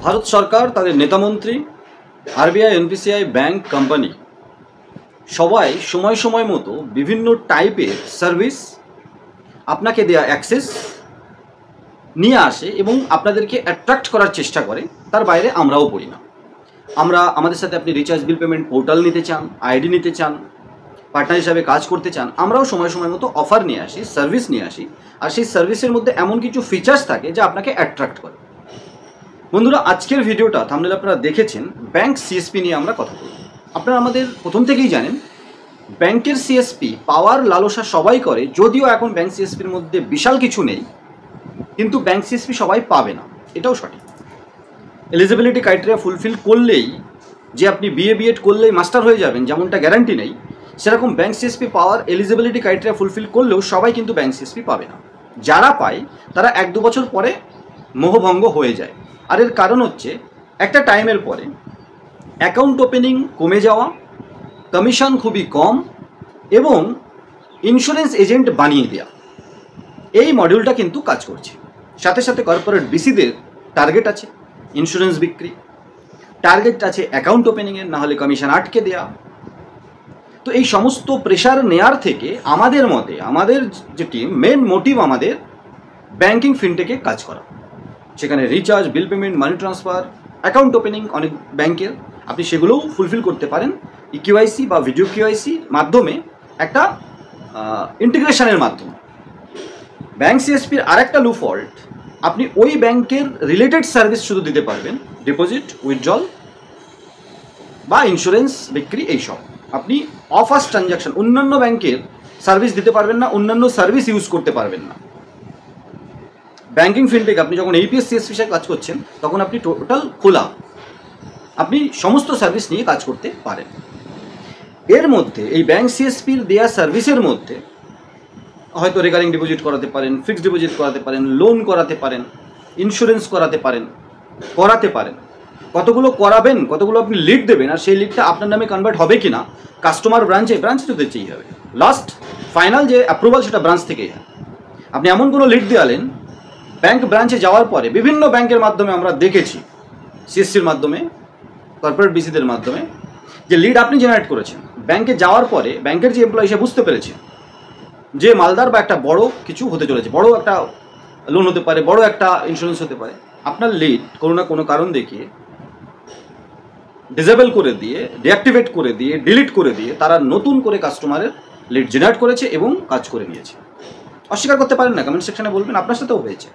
ভারত সরকার তাদের নেতামন্ত্রী, RBI, NPCI, bank, company সবাই সময় সময় মতো বিভিন্ন টাইপের সার্ভিস আপনাকে দেয়া অ্যাক্সেস নিয়ে আসে এবং আপনাদেরকে অ্যাট্রাক্ট করার চেষ্টা করে। তার বাইরে আমরাও পড়ি না। আমাদের সাথে আপনি রিচার্জ বিল পেমেন্ট পোর্টাল নিতে চান, আইডি নিতে চান, পার্টনার হিসাবে কাজ করতে চান, আমরাও সময় সময় মতো অফার নিয়ে আসি, সার্ভিস নিয়ে আসি। আর সেই সার্ভিসের মধ্যে এমন কিছু ফিচার্স থাকে যা আপনাকে অ্যাট্রাক্ট করে। বন্ধুরা, আজকের ভিডিওটা থাম্বনেলে আপনারা দেখেছেন, ব্যাংক সিএসপি নিয়ে আমরা কথা বলব। আপনারা আমাদের প্রথম থেকেই জানেন ব্যাংকের সিএসপি পাওয়ার লালসা সবাই করে, যদিও এখন ব্যাংক সিএসপির মধ্যে বিশাল কিছু নেই, কিন্তু ব্যাংক সিএসপি সবাই পাবে না, এটাও সঠিক। এলিজিবিলিটি ক্রাইটেরিয়া ফুলফিল করলেই যে আপনি বিএড করলেই মাস্টার হয়ে যাবেন, যেমনটা গ্যারান্টি নেই, সেরকম ব্যাংক সিএসপি পাওয়ার এলিজিবিলিটি ক্রাইটেরিয়া ফুলফিল করলেও সবাই কিন্তু ব্যাংক সিএসপি পাবে না। যারা পায় তারা 1-2 বছর পরে মোহভঙ্গ হয়ে যায়। আর এর কারণ হচ্ছে একটা টাইমের পরে অ্যাকাউন্ট ওপেনিং কমে যাওয়া, কমিশন খুবই কম এবং ইন্স্যুরেন্স এজেন্ট বানিয়ে দেওয়া। এই মডিউলটা কিন্তু কাজ করছে। সাথে সাথে কর্পোরেট বিসিদের টার্গেট আছে ইন্স্যুরেন্স বিক্রি, টার্গেট আছে অ্যাকাউন্ট ওপেনিংয়ের, না হলে কমিশন আটকে দেওয়া। তো এই সমস্ত প্রেশার নেয়ার থেকে আমাদের মতে, আমাদের যে টিম, মেন মোটিভ আমাদের ব্যাংকিং ফিনটেকে কাজ করা। সেখানে recharge, bill payment, money transfer, account opening অনেক ব্যাংকের, আপনি সেগুলোও ফুলফিল করতে পারেন ইকিউআইসি বা ভিডিও কিউআইসির মাধ্যমে, একটা ইন্টিগ্রেশনের মাধ্যমে। ব্যাংক সিএসপির আরেকটা লু ফল্ট, আপনি ওই ব্যাংকের রিলেটেড সার্ভিস শুধু দিতে পারবেন, ডিপোজিট, উইথড্রল বা ইন্স্যুরেন্স বিক্রি, এইসব। আপনি অফার্স ট্রানজাকশন, অন্যান্য ব্যাংকের সার্ভিস দিতে পারবেন না, অন্যান্য সার্ভিস ইউজ করতে পারবেন না। ব্যাংকিং ফিনটেক আপনি যখন এইপিএস সিএসপি সাথে কাজ করছেন তখন আপনি টোটাল খোলা, আপনি সমস্ত সার্ভিস নিয়ে কাজ করতে পারেন। এর মধ্যে এই ব্যাংক সিএসপির দেয়া সার্ভিসের মধ্যে হয়তো রেকারিং ডিপোজিট করাতে পারেন, ফিক্সড ডিপোজিট করাতে পারেন, লোন করাতে পারেন, ইন্স্যুরেন্স করাতে পারেন। কতগুলো করাবেন, কতগুলো আপনি লিড দেবেন, আর সেই লিডটা আপনার নামে কনভার্ট হবে কিনা কাস্টমার ব্রাঞ্চে তো দিতেই হবে। লাস্ট ফাইনাল যে অ্যাপ্রুভাল সেটা ব্রাঞ্চ থেকেই হয়। আপনি এমন কোনো লিড দেওয়ালেন, ব্যাংক ব্রাঞ্চে যাওয়ার পরে বিভিন্ন ব্যাংকের মাধ্যমে আমরা দেখেছি, সিএসসির মাধ্যমে, কর্পোরেট বিসিদের মাধ্যমে, যে লিড আপনি জেনারেট করেছেন, ব্যাংকে যাওয়ার পরে ব্যাংকের যে এমপ্লয়ি সে বুঝতে পেরেছে যে মালদার বা একটা বড় কিছু হতে চলেছে, বড় একটা লোন হতে পারে, বড় একটা ইন্স্যুরেন্স হতে পারে। আপনার লিড কোনো না কোনো কারণ দেখিয়ে ডিসেবল করে দিয়ে, ডিঅ্যাক্টিভেট করে দিয়ে, ডিলিট করে দিয়ে তারা নতুন করে কাস্টমারের লিড জেনারেট করেছে এবং কাজ করে নিয়েছে। অস্বীকার করতে পারেন না, কমেন্ট সেকশনে বলবেন, আপনার সাথেও হয়েছে।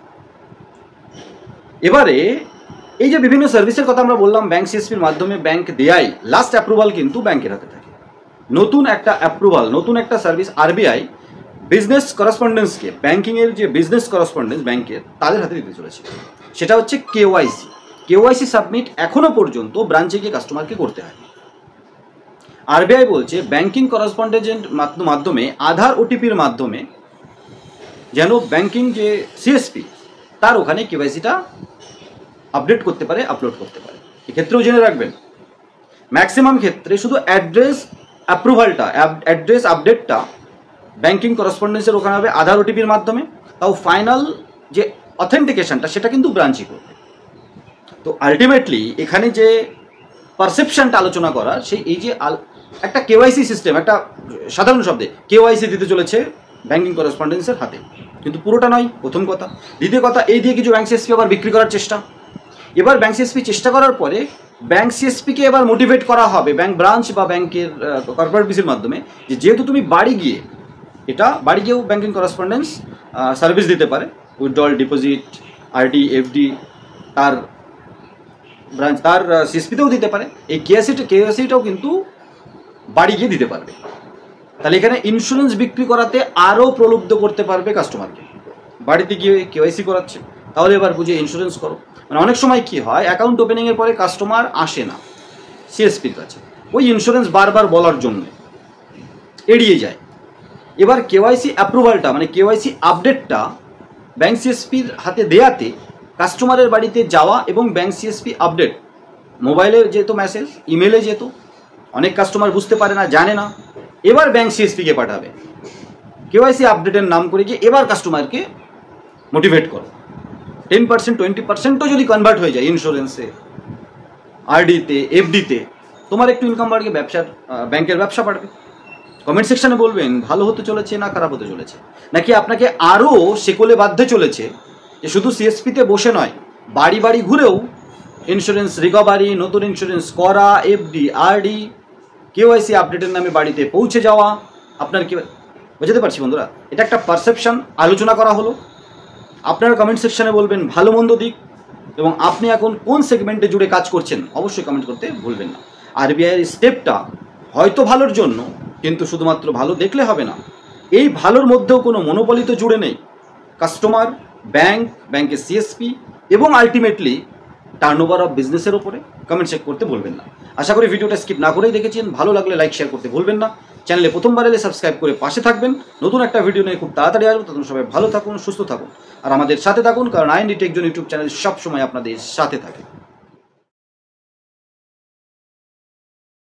এবারে এই যে বিভিন্ন সার্ভিসের কথা আমরা বললাম ব্যাংক সিএসপির মাধ্যমে ব্যাংক দেয়াই, লাস্ট অ্যাপ্রুভাল কিন্তু ব্যাংকের হাতে থাকে। নতুন একটা অ্যাপ্রুভাল, নতুন একটা সার্ভিস আরবিআই বিজনেস করেসপন্ডেন্সকে, ব্যাংকিংয়ের যে বিজনেস করেসপন্ডেন্স ব্যাংকের, তাদের হাতে দিতে চলেছে। সেটা হচ্ছে কেওয়াইসি। কেওয়াইসি সাবমিট এখনো পর্যন্ত ব্রাঞ্চে গিয়ে কাস্টমারকে করতে হয়। আরবিআই বলছে ব্যাংকিং করেসপন্ডেন্ট মাধ্যমে, আধার ওটিপির মাধ্যমে যেন ব্যাংকিং যে সিএসপি তার ওখানে কেওয়াইসিটা আপডেট করতে পারে, আপলোড করতে পারে। এক্ষেত্রেও জেনে রাখবেন, ম্যাক্সিমাম ক্ষেত্রে শুধু অ্যাড্রেস অ্যাপ্রুভালটা, অ্যাড্রেস আপডেটটা ব্যাংকিং করেসপন্ডেন্সের ওখানে হবে আধার ওটিপির মাধ্যমে, তাও ফাইনাল যে অথেন্টিকেশনটা সেটা কিন্তু ব্রাঞ্চই করবে। তো আলটিমেটলি এখানে যে পারসেপশনটা আলোচনা করার, সেই এই যে একটা কেওয়াইসি সিস্টেম, একটা সাধারণ শব্দে কেওয়াইসি দিতে চলেছে ব্যাংকিং করেসপন্ডেন্সের হাতে, কিন্তু পুরোটা নয়, প্রথম কথা। দ্বিতীয় কথা, এই দিয়ে কিছু ব্যাংক সিএসপি আবার বিক্রি করার চেষ্টা। এবার ব্যাংক সিএসপি চেষ্টা করার পরে ব্যাংক সিএসপিকে এবার মোটিভেট করা হবে ব্যাংক ব্রাঞ্চ বা ব্যাংকের কর্পোরেট বিসির মাধ্যমে, যে যেহেতু তুমি বাড়ি গিয়েও ব্যাংকিং করেসপন্ডেন্স সার্ভিস দিতে পারে, উইথড্রল, ডিপোজিট, আরডি, এফডি, তার ব্রাঞ্চ তার সিএসপিতেও দিতে পারে। এই কেওয়াইসিটাও কিন্তু বাড়ি গিয়ে দিতে পারবে। তাহলে এখানে ইন্স্যুরেন্স বিক্রি করাতে আরও প্রলুব্ধ করতে পারবে কাস্টমারকে। বাড়িতে গিয়ে কেওয়াইসি করাচ্ছে, তাহলে এবার বুঝে ইন্স্যুরেন্স করো। মানে অনেক সময় কি হয়, অ্যাকাউন্ট ওপেনিংয়ের পরে কাস্টমার আসে না সিএসপির কাছে, ওই ইন্স্যুরেন্স বারবার বলার জন্য এড়িয়ে যায়। এবার কেওয়াইসি অ্যাপ্রুভালটা, মানে কেওয়াইসি আপডেটটা ব্যাংক সিএসপির হাতে দেয়াতে কাস্টমারের বাড়িতে যাওয়া এবং ব্যাংক সিএসপি আপডেট মোবাইলে যেত, মেসেজ, ইমেলে যেত, অনেক কাস্টমার বুঝতে পারে না, জানে না। এবার ব্যাংক সিএসপিকে পাঠাবে কেওয়াইসি আপডেটের নাম করে, গিয়ে এবার কাস্টমারকে মোটিভেট করো। 10%, 20%ও যদি কনভার্ট হয়ে যায় ইন্স্যুরেন্সে, আরডিতে, এফডিতে তোমার একটু ইনকাম বাড়বে, ব্যাংকের ব্যবসা বাড়বে। কমেন্ট সেকশনে বলবেন ভালো হতে চলেছে না খারাপ হতে চলেছে, নাকি আপনাকে আরও শেকলে বাঁধতে চলেছে যে শুধু সিএসপিতে বসে নয়, বাড়ি বাড়ি ঘুরেও ইন্স্যুরেন্স রিকভারি, নতুন ইন্স্যুরেন্স করা, এফডি, আরডি, কেওয়াইসি আপডেটের নামে বাড়িতে পৌঁছে যাওয়া। আপনার কি বুঝতে পারছি বন্ধুরা? এটা একটা পারসেপশন আলোচনা করা হলো। আপনারা কমেন্ট সেকশনে বলবেন ভালো মন্দ দিক, এবং আপনি এখন কোন সেগমেন্টে জুড়ে কাজ করছেন অবশ্যই কমেন্ট করতে ভুলবেন না। আরবিআইয়ের স্টেপটা হয়তো ভালোর জন্য, কিন্তু শুধুমাত্র ভালো দেখলে হবে না। এই ভালোর মধ্যেও কোনো মনোপলি তো জুড়ে নেই। কাস্টমার, ব্যাংক, ব্যাংকের সিএসপি এবং আলটিমেটলি টার্নওভার অফ বিজনেসের ওপরে কমেন্ট চেক করতে ভুলবেন না। আশা করি ভিডিওটা স্কিপ না করেই দেখেছেন। ভালো লাগলে লাইক শেয়ার করতে ভুলবেন না। চ্যানেলে প্রথমবার এলে সাবস্ক্রাইব করে পাশে থাকবেন। নতুন একটা ভিডিও নিয়ে খুব তাড়াতাড়ি আসবো। তখন সবাই ভালো থাকুন, সুস্থ থাকুন আর আমাদের সাথে থাকুন, কারণ IND tech zone YouTube channel সবসময় আপনাদের সাথে থাকে।